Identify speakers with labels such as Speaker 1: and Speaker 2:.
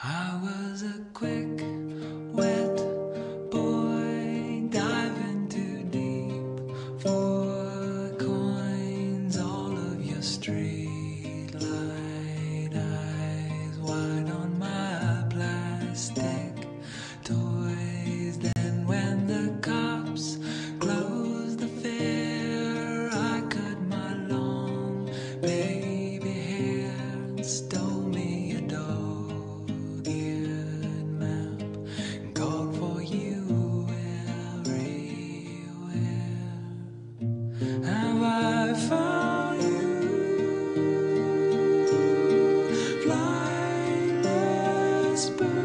Speaker 1: I was a quick, wet boy diving too deep for coins. All of your street light eyes wide on my plastic toys. Then when the cops closed the fair, I cut my long baby hair and stole me a dog-eared map and called for you everywhere. Have I found you, flightless bird?